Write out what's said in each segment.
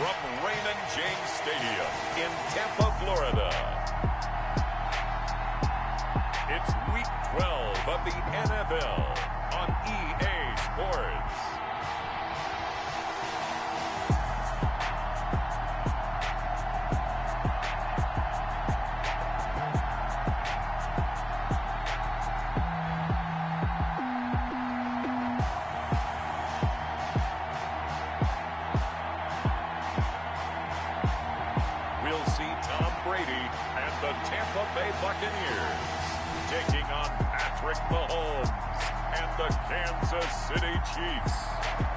from Raymond James Stadium in Tampa, Florida. It's Week 12 of the NFL on EA Sports. We'll see Tom Brady and the Tampa Bay Buccaneers taking on Patrick Mahomes and the Kansas City Chiefs.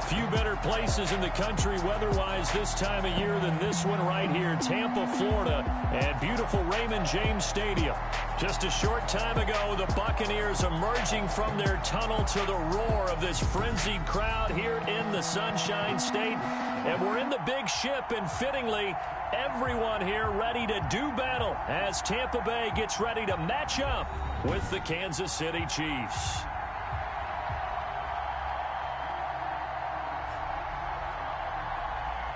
Few better places in the country weather-wise this time of year than this one right here, Tampa, Florida, and beautiful Raymond James Stadium. Just a short time ago, the Buccaneers emerging from their tunnel to the roar of this frenzied crowd here in the Sunshine State. And we're in the big ship, and fittingly, everyone here ready to do battle as Tampa Bay gets ready to match up with the Kansas City Chiefs.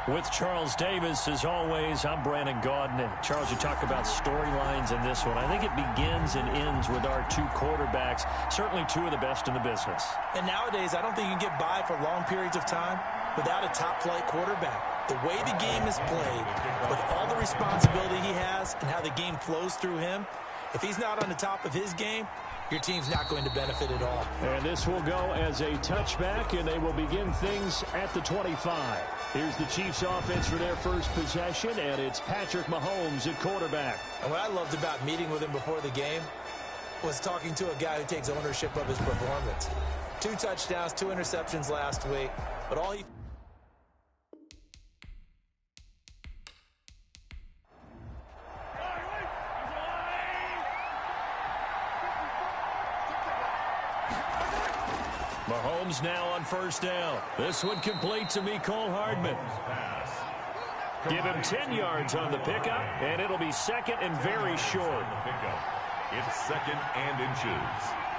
With Charles Davis, as always, I'm Brandon Gaudin. Charles, you talk about storylines in this one. I think it begins and ends with our two quarterbacks, certainly two of the best in the business. And nowadays, I don't think you can get by for long periods of time without a top-flight quarterback. The way the game is played, with all the responsibility he has and how the game flows through him, if he's not on the top of his game, your team's not going to benefit at all. And this will go as a touchback, and they will begin things at the 25. Here's the Chiefs offense for their first possession, and it's Patrick Mahomes at quarterback. And what I loved about meeting with him before the game was talking to a guy who takes ownership of his performance. 2 touchdowns, 2 interceptions last week, but all he... Mahomes now on first down. This one complete to Mecole Hardman. Give him 10 yards on the pickup, and it'll be second and very short. It's second and inches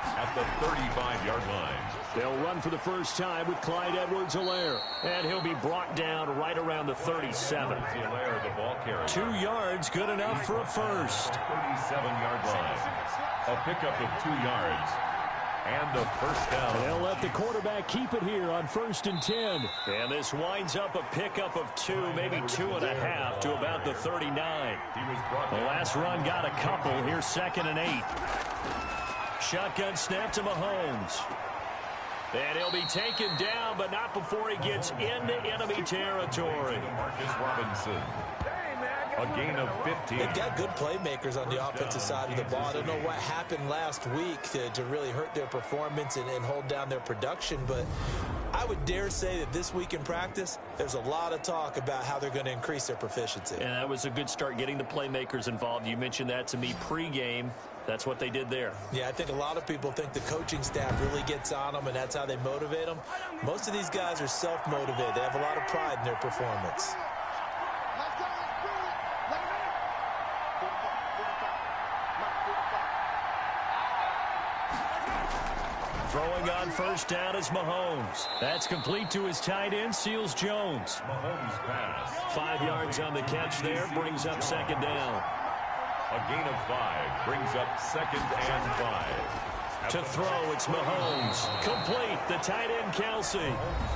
at the 35-yard line. They'll run for the first time with Clyde Edwards-Helaire, and he'll be brought down right around the 37. 2 yards, good enough for a first. 37-yard line. A pickup of 2 yards. And the first down. They'll let the quarterback keep it here on 1st and 10. And this winds up a pickup of 2, maybe 2.5 to about the 39. The last run got a couple. Here's 2nd and 8. Shotgun snap to Mahomes. And he'll be taken down, but not before he gets into enemy territory. Marcus Robinson. A gain of 15. They've got good playmakers on the offensive side of the ball. I don't know what happened last week to really hurt their performance and hold down their production, but I would dare say that this week in practice, there's a lot of talk about how they're going to increase their proficiency. And that was a good start, getting the playmakers involved. You mentioned that to me pregame. That's what they did there. Yeah, I think a lot of people think the coaching staff really gets on them, and that's how they motivate them. Most of these guys are self-motivated. They have a lot of pride in their performance. Throwing on first down is Mahomes. That's complete to his tight end, Seals Jones. Mahomes pass. 5 yards on the catch there, brings up 2nd down. A gain of 5 brings up 2nd and 5. To throw, it's Mahomes. Complete, the tight end, Kelsey.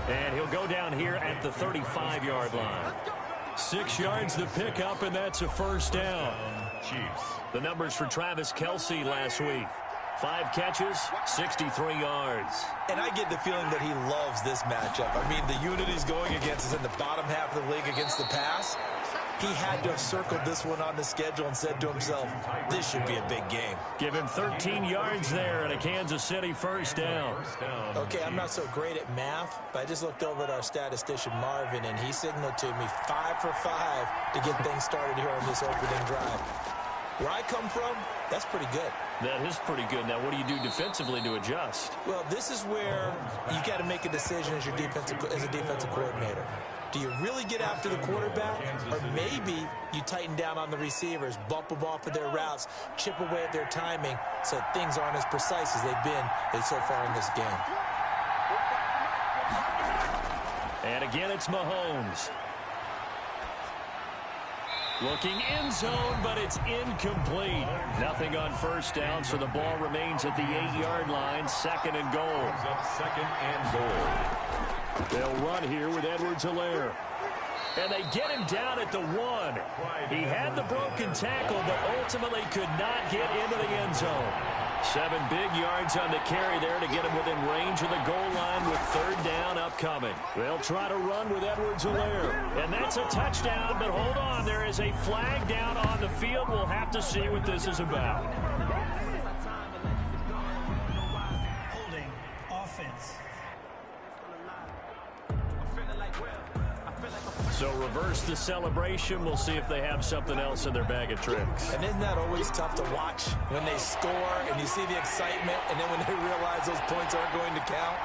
And he'll go down here at the 35-yard line. 6 yards the pickup, and that's a first down. Chiefs. The numbers for Travis Kelce last week. 5 catches, 63 yards. And I get the feeling that he loves this matchup. I mean, the unit he's going against is in the bottom half of the league against the pass. He had to have circled this one on the schedule and said to himself, this should be a big game. Give him 13 yards there and a Kansas City first down. Okay, I'm not so great at math, but I just looked over at our statistician Marvin, and he signaled to me 5 for 5 to get things started here on this opening drive. Where I come from, that's pretty good. That is pretty good. Now, what do you do defensively to adjust? Well, this is where you got to make a decision as a defensive coordinator. Do you really get after the quarterback, or maybe you tighten down on the receivers, bump them off of their routes, chip away at their timing so things aren't as precise as they've been so far in this game? And again, it's Mahomes. Looking end zone, but it's incomplete. Nothing on first down, so the ball remains at the 8-yard line. Second and goal. Second and goal. They'll run here with Edwards-Helaire. And they get him down at the 1. He had the broken tackle, but ultimately could not get into the end zone. 7 big yards on the carry there to get him within range of the goal line with third down upcoming. They'll try to run with Edwards-Helaire. And that's a touchdown, but hold on. There is a flag down on the field. We'll have to see what this is about. Holding offense. So reverse the celebration. We'll see if they have something else in their bag of tricks. And isn't that always tough to watch when they score and you see the excitement, and then when they realize those points aren't going to count?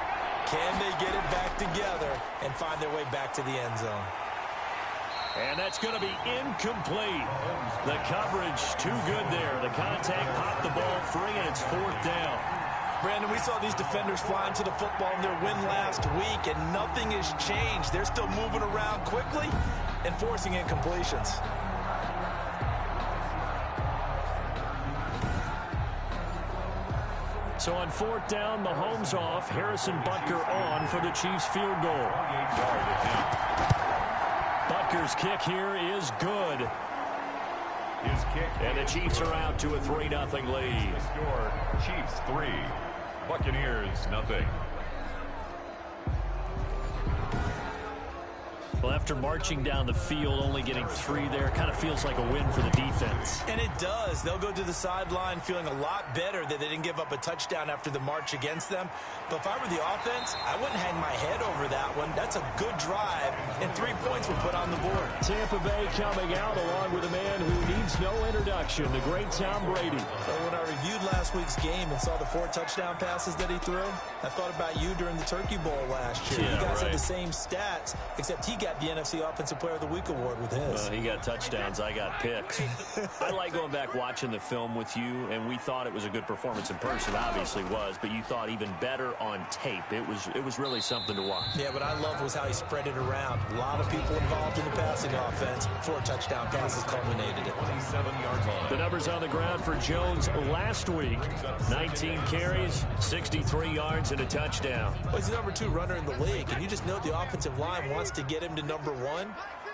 Can they get it back together and find their way back to the end zone? And that's going to be incomplete. The coverage too good there. The contact popped the ball free, and it's fourth down. Brandon, we saw these defenders flying to the football in their win last week, and nothing has changed. They're still moving around quickly and forcing incompletions. So on fourth down, Mahomes off. Harrison Butker on for the Chiefs field goal. Butker's kick here is good. And the Chiefs are out to a 3-0 lead. The score, Chiefs 3, Buccaneers 0. Well, after marching down the field, only getting 3 there, kind of feels like a win for the defense. And it does. They'll go to the sideline feeling a lot better that they didn't give up a touchdown after the march against them. But if I were the offense, I wouldn't hang my head over that one. That's a good drive, and 3 points were put on the board. Tampa Bay coming out along with a man who needs no introduction, the great Tom Brady. But when I reviewed last week's game and saw the 4 touchdown passes that he threw, I thought about you during the Turkey Bowl last year. Yeah, you guys right. had the same stats, except he got the NFC Offensive Player of the Week award with his. Well, he got touchdowns. I got picks. I like going back watching the film with you, and we thought it was a good performance in person. Obviously was, but you thought even better on tape. It was really something to watch. Yeah, what I loved was how he spread it around. A lot of people involved in the passing offense. 4 touchdown passes culminated it. 27-yard line. The numbers on the ground for Jones last week: 19 carries, 63 yards, and a touchdown. Well, he's the number 2 runner in the league, and you just know the offensive line wants to get him to number 1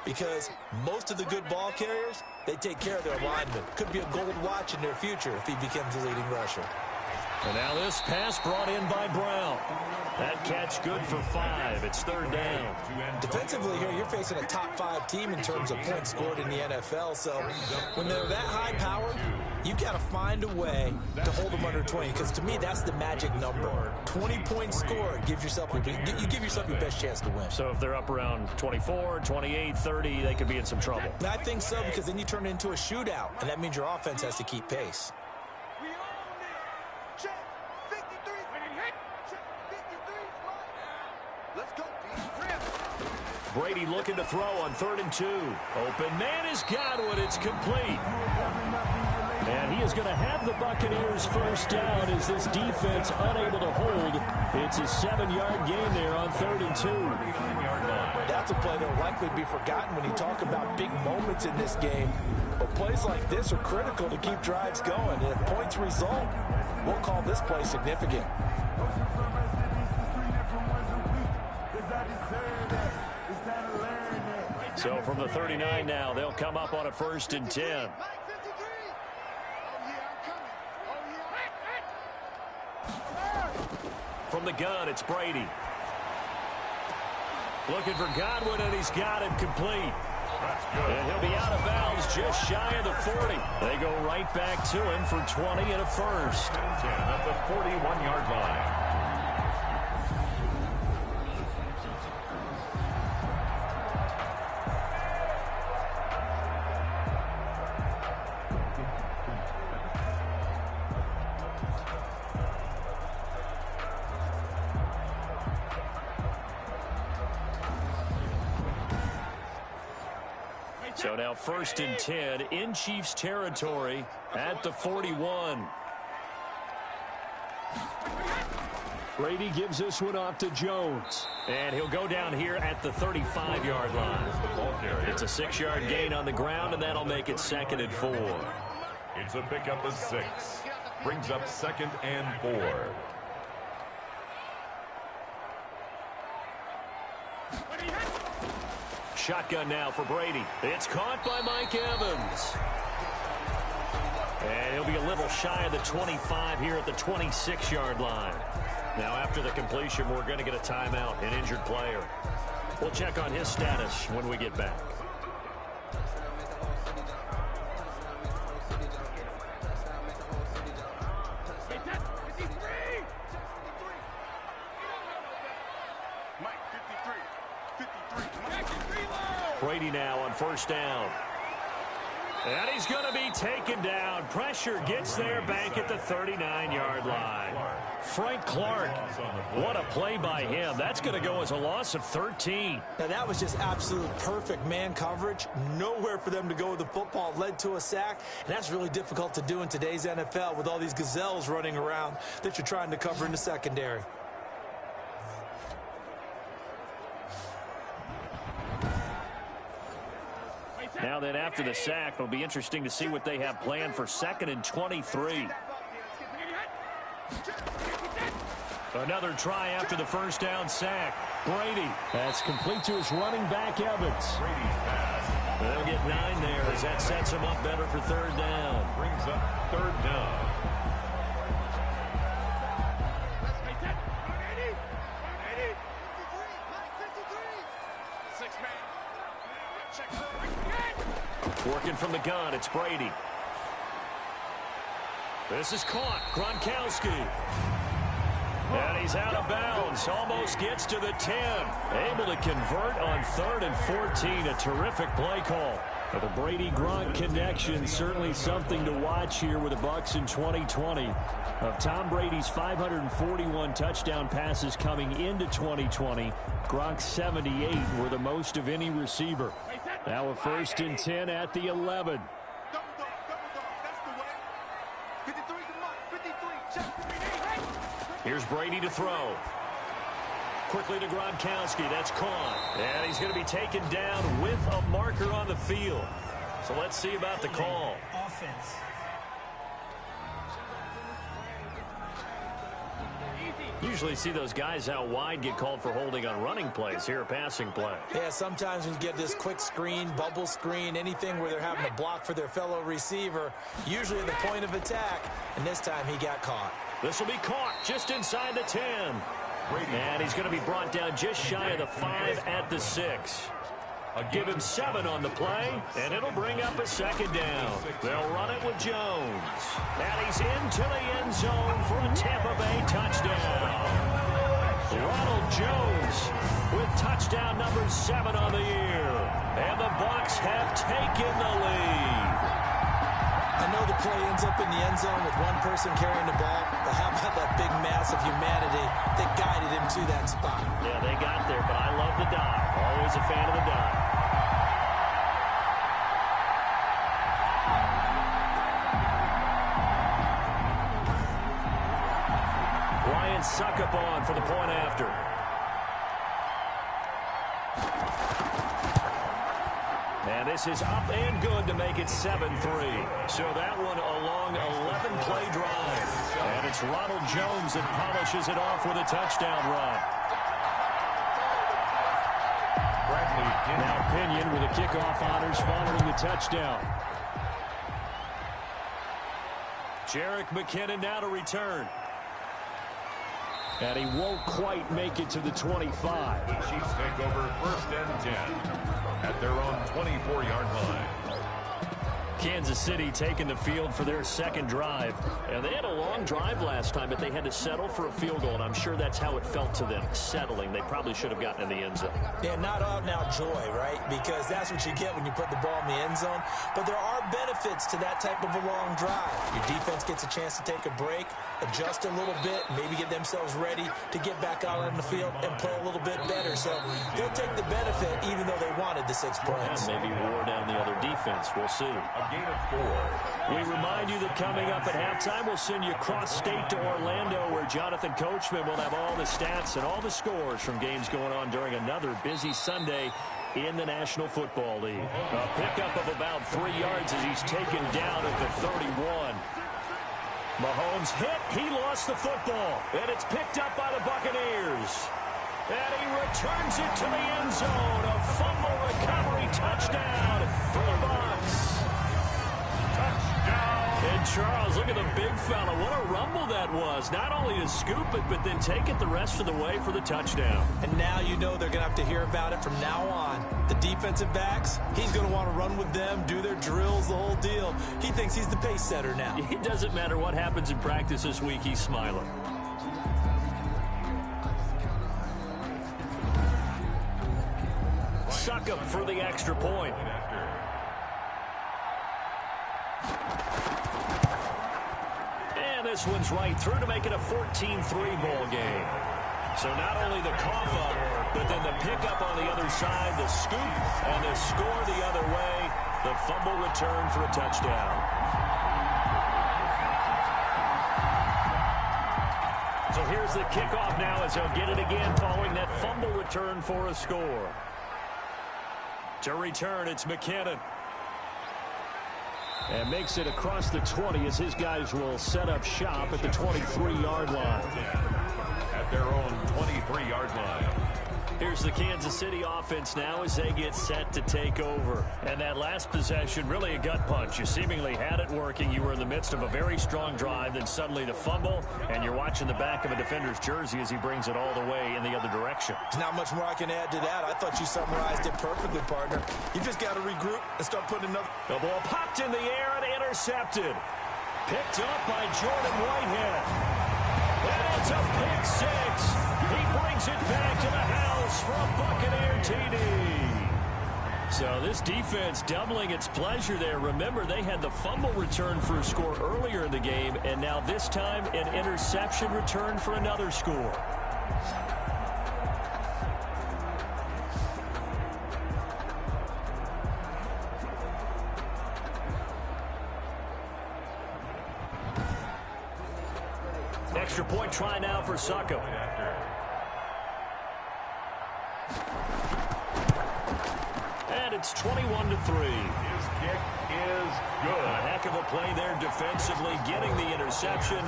because most of the good ball carriers, they take care of their linemen. Could be a gold watch in their future if he becomes the leading rusher. And now this pass brought in by Brown. That catch good for 5. It's third down. Defensively here, you're facing a top 5 team in terms of points scored in the NFL. So when they're that high powered, you got to find a way to hold them under 20. Because to me, that's the magic number. 20 points scored gives yourself you give yourself your best chance to win. So if they're up around 24, 28, 30, they could be in some trouble. And I think so, because then you turn it into a shootout, and that means your offense has to keep pace. Brady looking to throw on 3rd and 2. Open man is Godwin. It's complete. And he is going to have the Buccaneers first down as this defense unable to hold. It's a 7-yard gain there on 3rd and 2. That's a play that will likely be forgotten when you talk about big moments in this game. But plays like this are critical to keep drives going. And if points result, we'll call this play significant. So from the 39 now, they'll come up on a 1st and 10. From the gun, it's Brady. Looking for Godwin, and he's got it complete. And he'll be out of bounds just shy of the 40. They go right back to him for 20 and a first. 10 at the 41-yard line. So now 1st and 10 in Chiefs territory at the 41. Brady gives this one off to Jones. And he'll go down here at the 35-yard line. It's a 6-yard gain on the ground, and that'll make it 2nd and 4. It's a pickup of 6. Brings up 2nd and 4. Shotgun now for Brady. It's caught by Mike Evans. And he'll be a little shy of the 25 here at the 26-yard line. Now, after the completion, we're going to get a timeout, an injured player. We'll check on his status when we get back. Brady now on 1st down. And he's going to be taken down. Pressure gets there back at the 39-yard line. Frank Clark, what a play by him. That's going to go as a loss of 13. Now, that was just absolute perfect man coverage. Nowhere for them to go with the football. Led to a sack, and that's really difficult to do in today's NFL with all these gazelles running around that you're trying to cover in the secondary. Now then, after the sack, it'll be interesting to see what they have planned for 2nd and 23. Another try after the 1st down sack. Brady. That's complete to his running back, Evans. They'll get 9 there as that sets him up better for 3rd down. Brings up 3rd down. Working from the gun, it's Brady. This is caught. Gronkowski. And he's out of bounds. Almost gets to the 10. Able to convert on 3rd and 14. A terrific play call. The Brady-Gronk connection, certainly something to watch here with the Bucs in 2020. Of Tom Brady's 541 touchdown passes coming into 2020, Gronk's 78 were the most of any receiver. Now a 1st and 10 at the 11. Here's Brady to throw. Quickly to Gronkowski. That's caught. And he's going to be taken down with a marker on the field. So let's see about the call. Offense. Usually see those guys out wide get called for holding on running plays. Here, a passing play. Yeah, sometimes when you get this quick screen, bubble screen, anything where they're having to block for their fellow receiver, usually at the point of attack, and this time he got caught. This will be caught just inside the 10. And he's going to be brought down just shy of the 5 at the 6. Give him 7 on the play, and it'll bring up a 2nd down. They'll run it with Jones. And he's into the end zone for a Tampa Bay touchdown. Ronald Jones with touchdown number 7 on the year. And the Bucs have taken the lead. I know the play ends up in the end zone with one person carrying the ball, but how about that big mass of humanity that guided him to that spot? Yeah, they got there, but I love the dive. Always a fan of the dive. Ryan Succopon for the point after. And this is up and good to make it 7-3. So that one a long 11-play drive. And it's Ronald Jones that polishes it off with a touchdown run. Now Pinion with the kickoff honors following the touchdown. Jerick McKinnon now to return. And he won't quite make it to the 25. The Chiefs take over 1st and 10 at their own 24-yard line. Kansas City taking the field for their 2nd drive. And they had a long drive last time, but they had to settle for a field goal, and I'm sure that's how it felt to them, settling. They probably should have gotten in the end zone. Yeah, not out-and-out joy, right? Because that's what you get when you put the ball in the end zone. But there are benefits to that type of a long drive. Your defense gets a chance to take a break, adjust a little bit, maybe get themselves ready to get back out on the field and play a little bit better. So they'll take the benefit even though they wanted the 6 points. And maybe wore down the other defense. We'll see. gain of 4. We remind you that coming up at halftime, we'll send you cross-state to Orlando, where Jonathan Coachman will have all the stats and all the scores from games going on during another busy Sunday in the National Football League. A pickup of about 3 yards as he's taken down at the 31. Mahomes hit. He lost the football. And it's picked up by the Buccaneers. And he returns it to the end zone. A fumble recovery touchdown for the Bucs. Touchdown. And Charles, look at the big fella. What a rumble that was. Not only to scoop it, but then take it the rest of the way for the touchdown. And now you know they're going to have to hear about it from now on. The defensive backs, he's going to want to run with them, do their drills, the whole deal. He thinks he's the pace setter now. It doesn't matter what happens in practice this week. He's smiling. Suck up for the extra point. And this one's right through to make it a 14-3 ball game. So not only the cough up, but then the pickup on the other side, the scoop, and the score the other way. The fumble return for a touchdown. So here's the kickoff now as they'll get it again following that fumble return for a score. To return, it's McKinnon. And makes it across the 20 as his guys will set up shop at the 23-yard line. At their own 23-yard line. Here's the Kansas City offense now as they get set to take over. And that last possession, really a gut punch. You seemingly had it working. You were in the midst of a very strong drive, then suddenly the fumble, and you're watching the back of a defender's jersey as he brings it all the way in the other direction. There's not much more I can add to that. I thought you summarized it perfectly, partner. You just got to regroup and start putting another. The ball popped in the air and intercepted. Picked up by Jordan Whitehead. And it's a pick six. He brings it back to the house for a Buccaneer TD. So this defense doubling its pleasure there. Remember, they had the fumble return for a score earlier in the game, and now this time an interception return for another score. Extra point try now for Suckup. And it's 21-3. His kick is good. A heck of a play there defensively, getting the interception,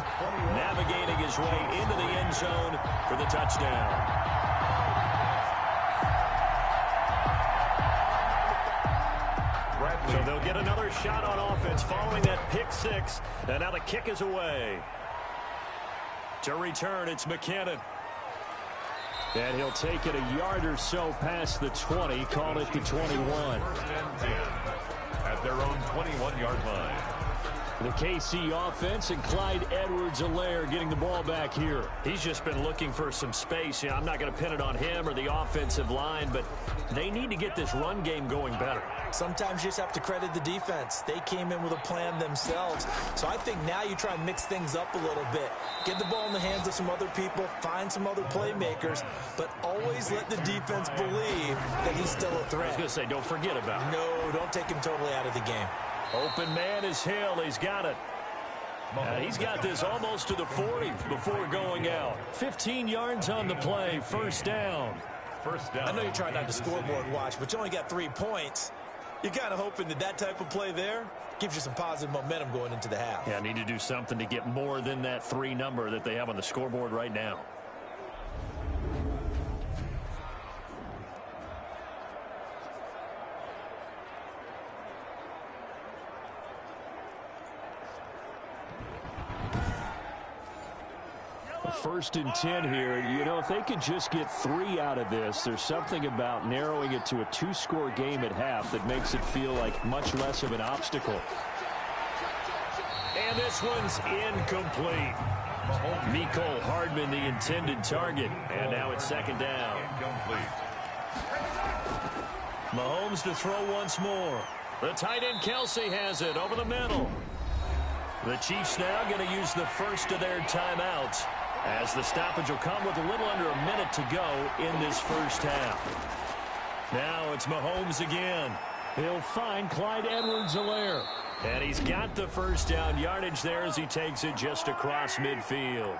navigating his way into the end zone for the touchdown. So they'll get another shot on offense following that pick six, and now the kick is away. To return, it's McKinnon. And he'll take it a yard or so past the 20, call it the 21. First and 10 at their own 21-yard line. The KC offense and Clyde Edwards-Helaire getting the ball back here. He's just been looking for some space. I'm not going to pin it on him or the offensive line, but they need to get this run game going better. Sometimes you just have to credit the defense. They came in with a plan themselves. So I think now you try and mix things up a little bit. Get the ball in the hands of some other people, find some other playmakers, but always let the defense believe that he's still a threat. I was going to say, don't forget about it. No, don't take him totally out of the game. Open man is Hill. He's got it. He's got this almost to the 40 before going out. 15 yards on the play. First down. First down. I know you're trying not to scoreboard watch, but you only got 3 points. You're kind of hoping that that type of play there gives you some positive momentum going into the half. Yeah, need to do something to get more than that 3 number that they have on the scoreboard right now. First and 10 here. You know, if they could just get 3 out of this, there's something about narrowing it to a 2-score game at half that makes it feel like much less of an obstacle. And this one's incomplete. Mecole Hardman, the intended target. And now it's second down. Incomplete. Mahomes to throw once more. The tight end Kelsey has it over the middle. The Chiefs now going to use the first of their timeouts, as the stoppage will come with a little under a minute to go in this first half. Now it's Mahomes again. He'll find Clyde Edwards-Helaire. And he's got the first down yardage there as he takes it just across midfield.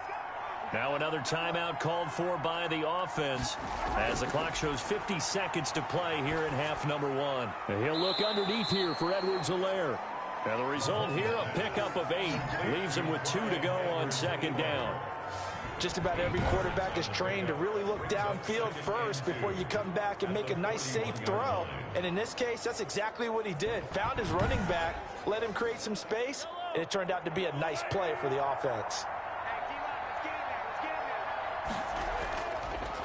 Now another timeout called for by the offense as the clock shows 50 seconds to play here in half number 1. And he'll look underneath here for Edwards-Helaire. Now the result here, a pickup of 8. Leaves him with 2 to go on second down. Just about every quarterback is trained to really look downfield first before you come back and make a nice, safe throw. And in this case, that's exactly what he did. Found his running back, let him create some space, and it turned out to be a nice play for the offense.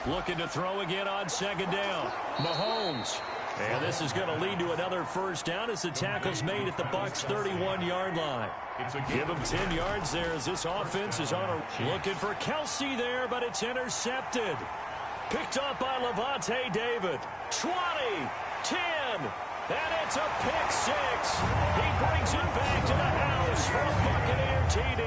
Looking to throw again on second down. Mahomes. And this is going to lead to another first down as the tackle's made at the Bucs' 31-yard line. Give him 10 yards there as this offense is on a... Looking for Kelsey there, but it's intercepted. Picked up by Levante David. 20, 10, and it's a pick 6. He brings it back to the house for a Buccaneer TD.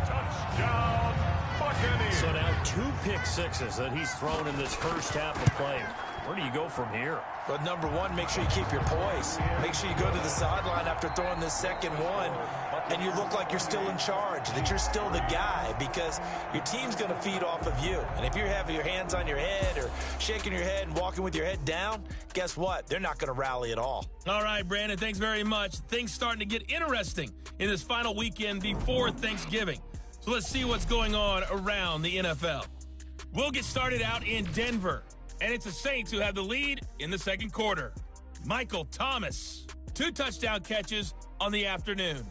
Touchdown, Buccaneers. So now 2 pick sixes that he's thrown in this first half of play. Where do you go from here? But number one, make sure you keep your poise. Make sure you go to the sideline after throwing this second one, and you look like you're still in charge, that you're still the guy, because your team's going to feed off of you. And if you're having your hands on your head or shaking your head and walking with your head down, guess what? They're not going to rally at all. All right, Brandon, thanks very much. Things starting to get interesting in this final weekend before Thanksgiving. So let's see what's going on around the NFL. We'll get started out in Denver. And it's the Saints who have the lead in the second quarter. Michael Thomas, 2 touchdown catches on the afternoon.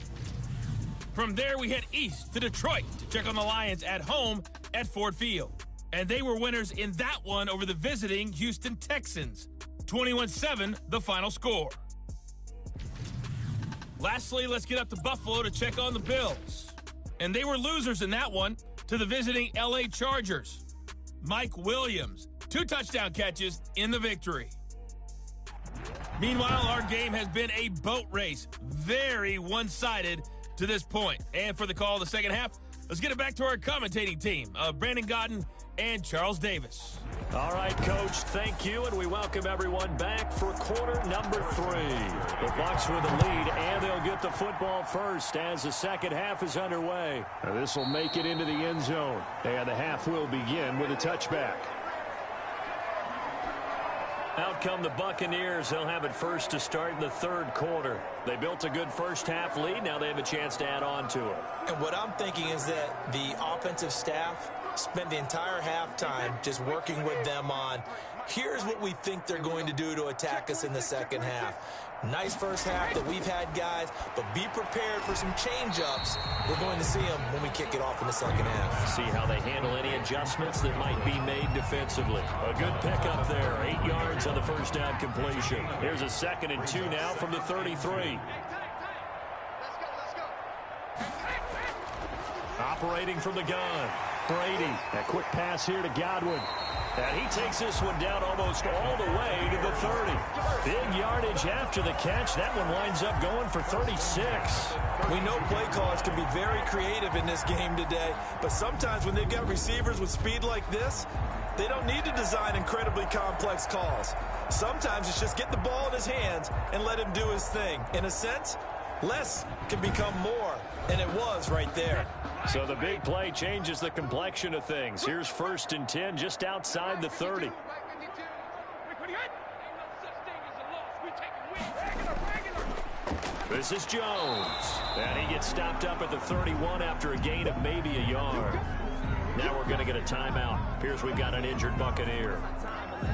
From there, we head east to Detroit to check on the Lions at home at Ford Field. And they were winners in that one over the visiting Houston Texans. 21-7, the final score. Lastly, let's get up to Buffalo to check on the Bills. And they were losers in that one to the visiting LA Chargers. Mike Williams, 2 touchdown catches in the victory. Meanwhile, our game has been a boat race. Very one-sided to this point. And for the call of the second half, let's get it back to our commentating team of Brandon Godden and Charles Davis. All right, Coach, thank you, and we welcome everyone back for quarter number 3. The Bucs with the lead, and they'll get the football first as the second half is underway. This will make it into the end zone, and the half will begin with a touchback. Out come the Buccaneers. They'll have it first to start in the third quarter. They built a good first half lead. Now they have a chance to add on to it. And what I'm thinking is that the offensive staff spent the entire halftime just working with them on, here's what we think they're going to do to attack us in the second half. Nice first half that we've had, guys, but be prepared for some change-ups. We're going to see them when we kick it off in the second half. See how they handle any adjustments that might be made defensively. A good pickup there, 8 yards on the first down completion. Here's a 2nd and 2 now from the 33. Operating from the gun, Brady. A quick pass here to Godwin. And he takes this one down almost all the way to the 30. Big yardage after the catch. That one winds up going for 36. We know play callers can be very creative in this game today, but sometimes when they've got receivers with speed like this, they don't need to design incredibly complex calls. Sometimes it's just get the ball in his hands and let him do his thing. In a sense, less can become more, and it was right there. So the big play changes the complexion of things. Here's 1st and 10 just outside the 30. This is Jones. And he gets stopped up at the 31 after a gain of maybe a yard. Now we're going to get a timeout. Appears we've got an injured Buccaneer.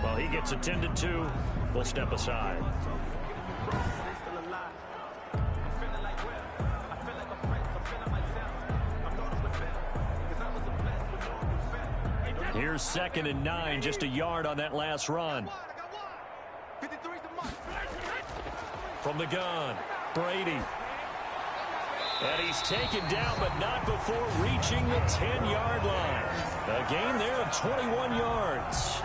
Well, he gets attended to. We'll step aside. Here's 2nd and 9, just a yard on that last run. From the gun, Brady. And he's taken down, but not before reaching the 10-yard line. A gain there of 21 yards.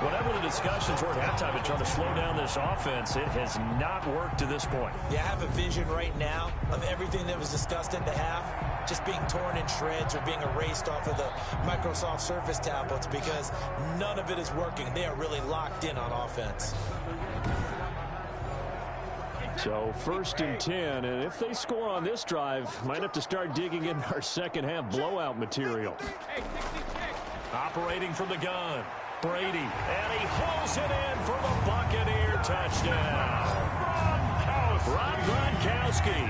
Whatever the discussions were at halftime to try to slow down this offense, it has not worked to this point. Yeah, I have a vision right now of everything that was discussed at the half just being torn in shreds or being erased off of the Microsoft Surface tablets because none of it is working. They are really locked in on offense. So 1st and 10, and if they score on this drive, might have to start digging in our second half blowout material. Operating from the gun, Brady, and he hauls it in for the Buccaneer touchdown. Rob Gronkowski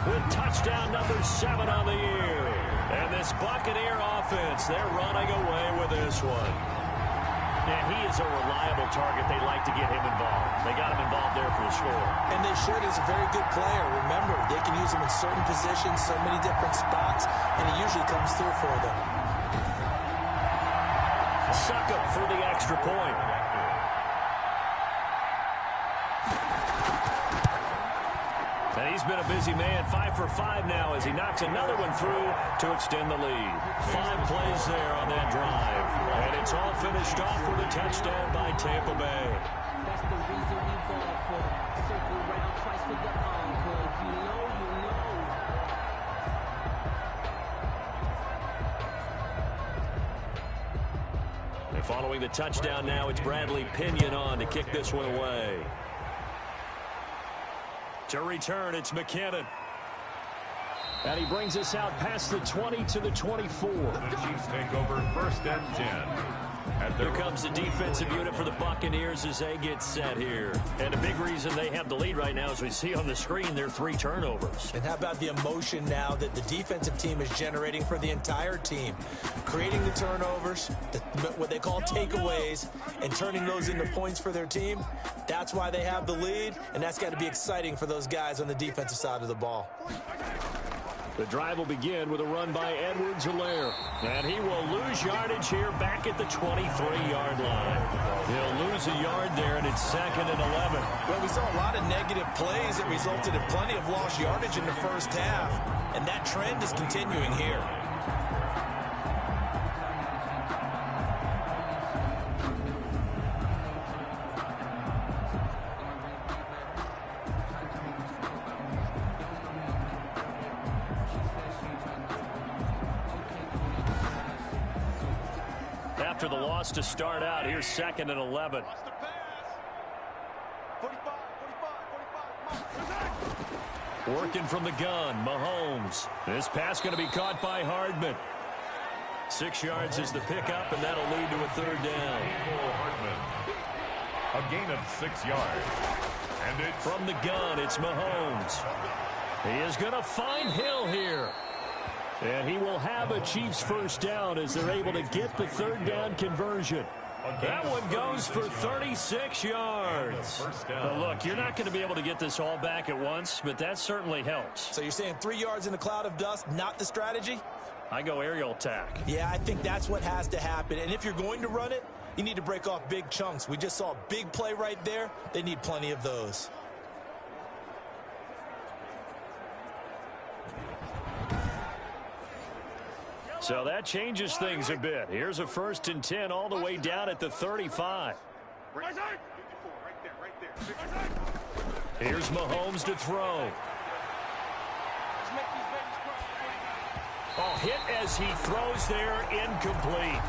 with touchdown number 7 on the year. And this Buccaneer offense, they're running away with this one. And he is a reliable target. They like to get him involved. They got him involved there for the score. And they should. He's a very good player. Remember, they can use him in certain positions, so many different spots, and he usually comes through for them. Suck up for the extra point. And he's been a busy man, 5 for 5 now as he knocks another one through to extend the lead. 5 plays there on that drive. And it's all finished off with a touchdown by Tampa Bay. That's the reason we ball for. Circle round twice for the encore. If you know, you know. And following the touchdown now, it's Bradley Pinion on to kick this one away. To return, it's McKinnon. And he brings us out past the 20 to the 24. The Chiefs take over 1st and 10. Here comes the defensive unit for the Buccaneers as they get set here. And a big reason they have the lead right now, as we see on the screen, their 3 turnovers. And how about the emotion now that the defensive team is generating for the entire team? Creating the turnovers, what they call takeaways, and turning those into points for their team. That's why they have the lead, and that's got to be exciting for those guys on the defensive side of the ball. The drive will begin with a run by Edwards-Helaire. And he will lose yardage here back at the 23-yard line. He'll lose a yard there, and it's 2nd and 11. Well, we saw a lot of negative plays that resulted in plenty of lost yardage in the first half. And that trend is continuing here. After the loss to start out, here's 2nd and 11. Working from the gun, Mahomes. This pass going to be caught by Hardman. 6 yards is the pickup, and that'll lead to a 3rd down. A gain of 6 yards. And it's from the gun, it's Mahomes. He is going to find Hill here. And he will have a Chiefs 1st down as they're able to get the 3rd down conversion. That one goes for 36 yards. Now look, you're not going to be able to get this all back at once, but that certainly helps. So you're saying 3 yards in a cloud of dust, not the strategy? I go aerial attack. Yeah, I think that's what has to happen. And if you're going to run it, you need to break off big chunks. We just saw a big play right there. They need plenty of those. So that changes things a bit. Here's a 1st and 10 all the way down at the 35. Here's Mahomes to throw. Oh, hit as he throws there, incomplete.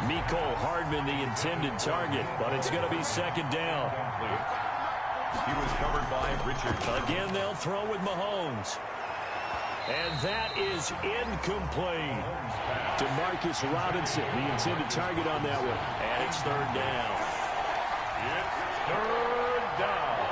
Mecole Hardman, the intended target, but it's going to be 2nd down. He was covered by Richard. Again, they'll throw with Mahomes. And that is incomplete. To Marcus Robinson, the intended target on that one. And it's 3rd down. It's 3rd down.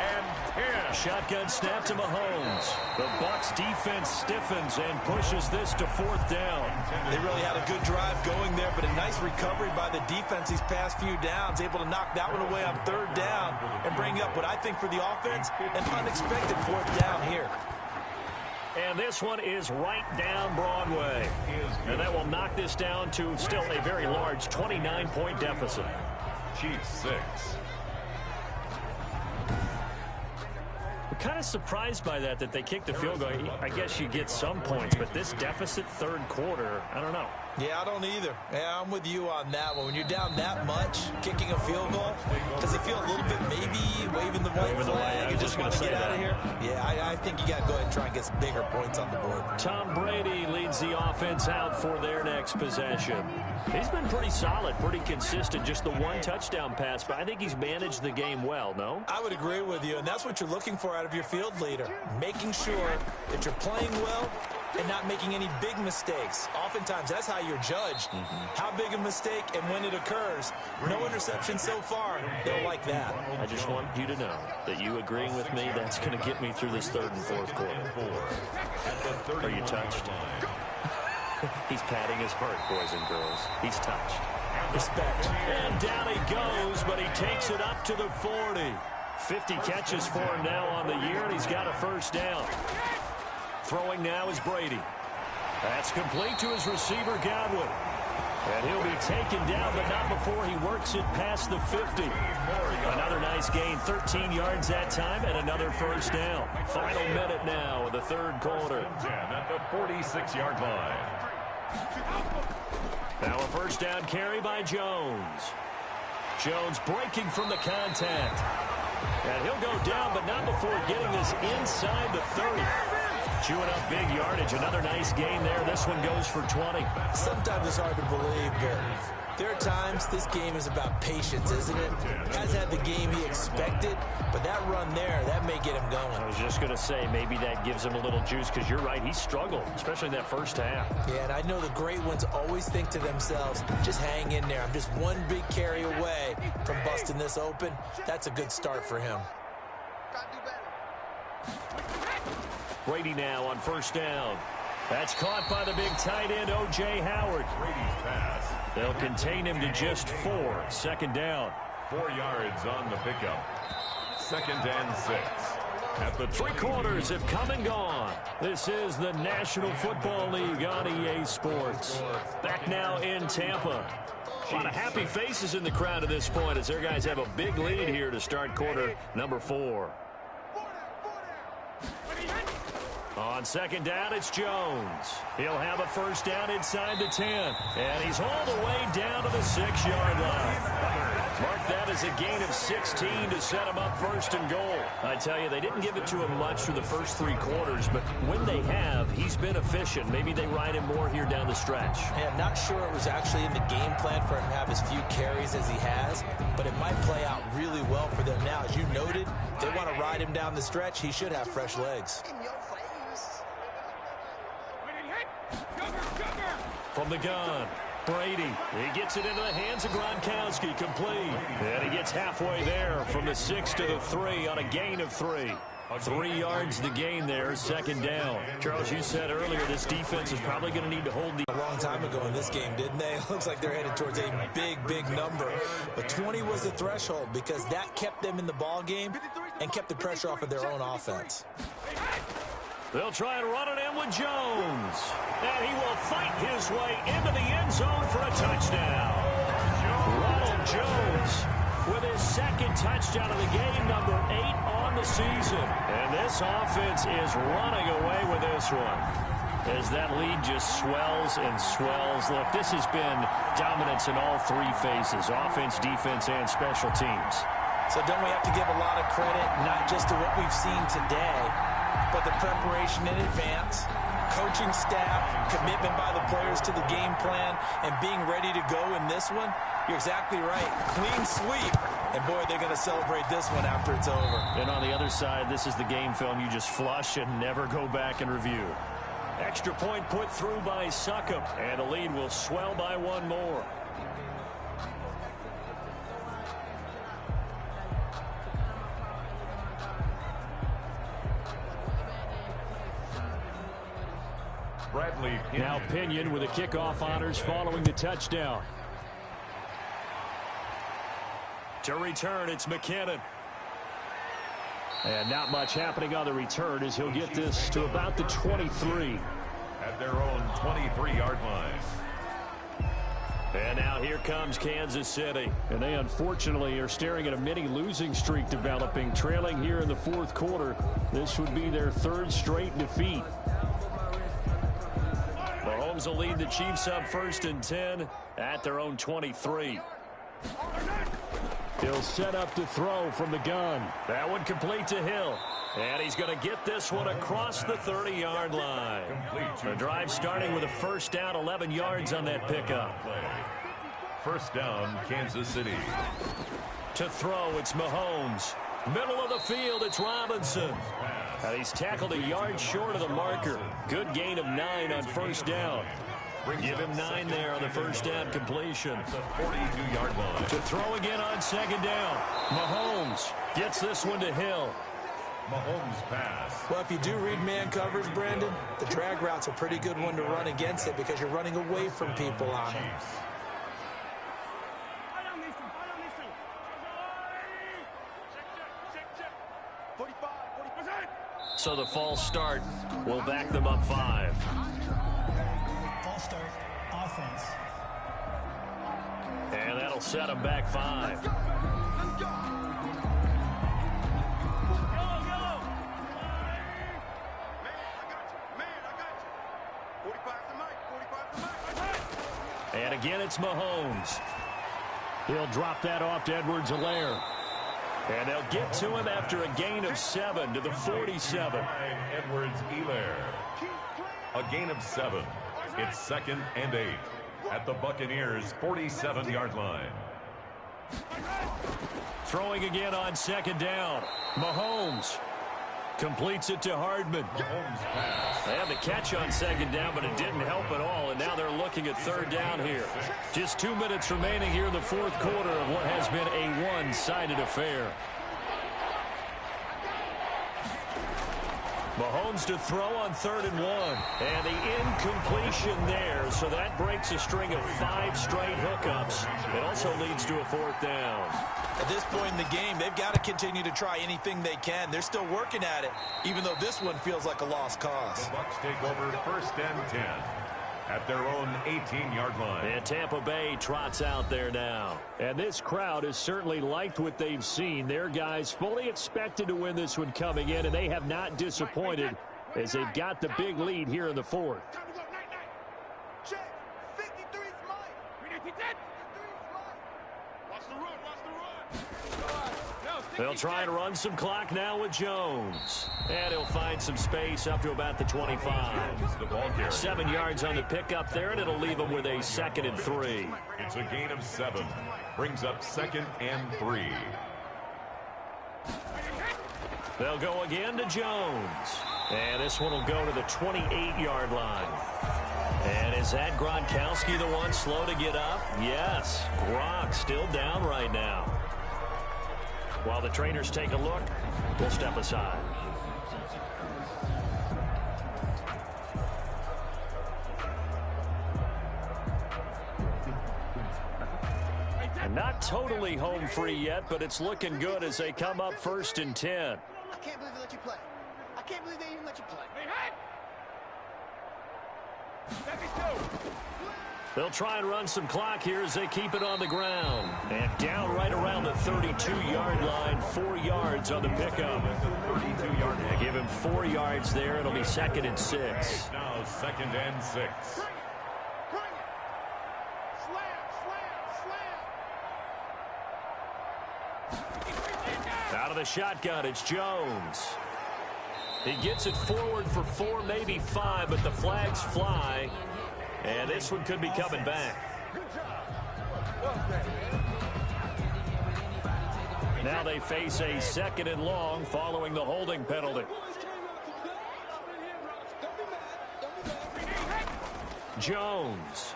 And 10. Shotgun snap to Mahomes. The Bucs defense stiffens and pushes this to 4th down. They really had a good drive going there, but a nice recovery by the defense these past few downs, able to knock that one away on 3rd down and bring up what I think for the offense, an unexpected 4th down here. And this one is right down Broadway. And that will knock this down to still a very large 29-point deficit. Chiefs 6. kind of surprised by that they kicked the field goal. I guess you get some points, but this deficit third quarter, I don't know. Yeah, I don't either. Yeah, I'm with you on that one. When you're down that much, kicking a field goal, does it feel a little bit maybe waving the white flag? You just want to get out of here? Yeah, I think you got to go ahead and try and get some bigger points on the board. Tom Brady leads the offense out for their next possession. He's been pretty solid, pretty consistent, just the one touchdown pass, but I think he's managed the game well, no? I would agree with you, and that's what you're looking for out of your field leader, making sure that you're playing well and not making any big mistakes. Oftentimes, that's how you're judged. How big a mistake and when it occurs. No interception so far. They'll like that. I just want you to know that you agreeing with me, that's going to get me through this third and fourth quarter. Are you touched? He's patting his heart, boys and girls. He's touched. Respect. And down he goes, but he takes it up to the 40. 50 catches for him now on the year, and he's got a first down. Throwing now is Brady. That's complete to his receiver, Godwin. And he'll be taken down, but not before he works it past the 50. Another nice gain, 13 yards that time, and another first down. Final minute now of the third quarter. At the 46-yard line. Now a first down carry by Jones. Jones breaking from the contact. And he'll go down, but not before getting this inside the 30. Chewing up big yardage. Another nice gain there. This one goes for 20. Sometimes it's hard to believe, but there are times this game is about patience, isn't it? Has had the game he expected, but that run there, that may get him going. I was just going to say, maybe that gives him a little juice, because you're right, he struggled, especially in that first half. Yeah, and I know the great ones always think to themselves, just hang in there. I'm just one big carry away from busting this open. That's a good start for him. Brady now on first down. That's caught by the big tight end, O.J. Howard. Brady's pass. They'll contain him to just 4. Second down. 4 yards on the pickup. 2nd and 6. At the 3 quarters have come and gone. This is the National Football League on EA Sports. Back now in Tampa. A lot of happy faces in the crowd at this point as their guys have a big lead here to start quarter number 4. On second down, it's Jones. He'll have a first down inside the 10. And he's all the way down to the 6-yard line. Mark that as a gain of 16 to set him up first and goal. I tell you, they didn't give it to him much through the first 3 quarters, but when they have, he's been efficient. Maybe they ride him more here down the stretch. Yeah, I'm not sure it was actually in the game plan for him to have as few carries as he has, but it might play out really well for them now. As you noted, if they want to ride him down the stretch, he should have fresh legs. From the gun, Brady. He gets it into the hands of Gronkowski, complete. And he gets halfway there from the 6 to the 3 on a gain of 3. 3 yards the gain there, second down. Charles, you said earlier this defense is probably going to need to hold the... A long time ago in this game, didn't they? It looks like they're headed towards a big number. But 20 was the threshold because that kept them in the ball game and kept the pressure off of their own offense. They'll try and run it in with Jones. And he will fight his way into the end zone for a touchdown. Ronald Jones with his second touchdown of the game, number 8 on the season. And this offense is running away with this one. As that lead just swells and swells. Look, this has been dominance in all 3 phases, offense, defense, and special teams. So don't we have to give a lot of credit, not just to what we've seen today, but the preparation in advance, coaching staff, commitment by the players to the game plan, and being ready to go in this one? You're exactly right. Clean sweep. And, boy, they're going to celebrate this one after it's over. And on the other side, this is the game film you just flush and never go back and review. Extra point put through by Succop, and the lead will swell by 1 more. Now Pinion with the kickoff honors following the touchdown. To return, it's McKinnon. And not much happening on the return as he'll get this to about the 23. At their own 23-yard line. And now here comes Kansas City. And they unfortunately are staring at a mini losing streak developing, trailing here in the fourth quarter. This would be their third straight defeat. Mahomes will lead the Chiefs up 1st and 10 at their own 23. He'll set up to throw from the gun. That one complete to Hill. And he's going to get this one across the 30-yard line. The drive starting with a first down, 11 yards on that pickup. First down, Kansas City. To throw, it's Mahomes. Middle of the field, it's Robinson. And he's tackled a yard short of the marker. Good gain of 9 on first down. Give him 9 there on the first down completion. It's a 42-yard line. To throw again on second down. Mahomes gets this one to Hill. Mahomes pass. Well, if you do read man coverage, Brandon, the drag route's a pretty good one to run against it because you're running away from people on it. So the false start will back them up 5. False start, offense. And that'll set them back 5. And again, it's Mahomes. He'll drop that off to Edwards-Helaire. And they'll get to him after a gain of 7 to the 47. Edwards-Helaire. A gain of 7. It's 2nd and 8 at the Buccaneers' 47-yard line. Throwing again on second down. Mahomes completes it to Hardman. Mahomes pass. They had the catch on second down, but it didn't help at all, and now they're looking at third down here. Just 2 minutes remaining here in the fourth quarter of what has been a one-sided affair. Mahomes to throw on 3rd and 1. And the incompletion there, so that breaks a string of 5 straight hookups. It also leads to a 4th down. At this point in the game, they've got to continue to try anything they can. They're still working at it, even though this one feels like a lost cause. The Bucs take over 1st and 10 at their own 18-yard line. And Tampa Bay trots out there now. And this crowd has certainly liked what they've seen. Their guys fully expected to win this one coming in, and they have not disappointed as they've got the big lead here in the fourth. They'll try and run some clock now with Jones. And he'll find some space up to about the 25. 7 yards on the pickup there, and it'll leave them with a 2nd and 3. It's a gain of 7. Brings up 2nd and 3. They'll go again to Jones. And this one will go to the 28-yard line. And is that Gronkowski the one slow to get up? Yes. Gronk still down right now. While the trainers take a look, we'll step aside. And not totally home free yet, but it's looking good as they come up 1st and 10. I can't believe they let you play. I can't believe they even let you play. They'll try and run some clock here as they keep it on the ground. And down right around the 32-yard line, 4 yards on the pickup. 32-yard line. Give him 4 yards there. It'll be 2nd and 6. Now 2nd and 6. Out of the shotgun, it's Jones. He gets it forward for 4, maybe 5, but the flags fly. And this one could be coming back. Now they face a 2nd and long following the holding penalty. Jones.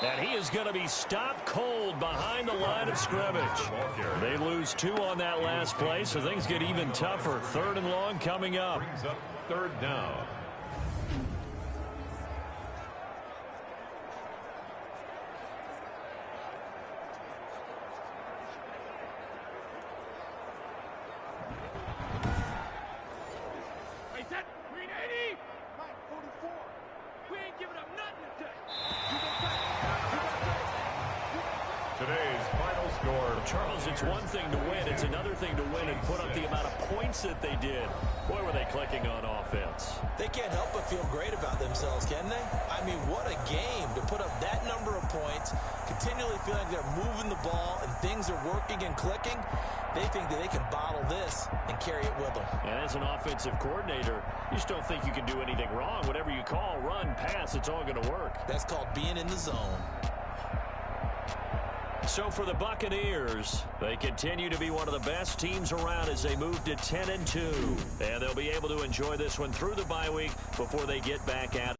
And he is going to be stopped cold behind the line of scrimmage. They lose 2 on that last play, so things get even tougher. 3rd and long coming up. Brings up 3rd down. ignored. Charles, it's one thing to win. It's another thing to win and put up the amount of points that they did. Boy, were they clicking on offense. They can't help but feel great about themselves, can they? I mean, what a game to put up that number of points, continually feeling like they're moving the ball and things are working and clicking. They think that they can bottle this and carry it with them. And as an offensive coordinator, you just don't think you can do anything wrong. Whatever you call, run, pass, it's all going to work. That's called being in the zone. So for the Buccaneers, they continue to be one of the best teams around as they move to 10-2. And they'll be able to enjoy this one through the bye week before they get back at it.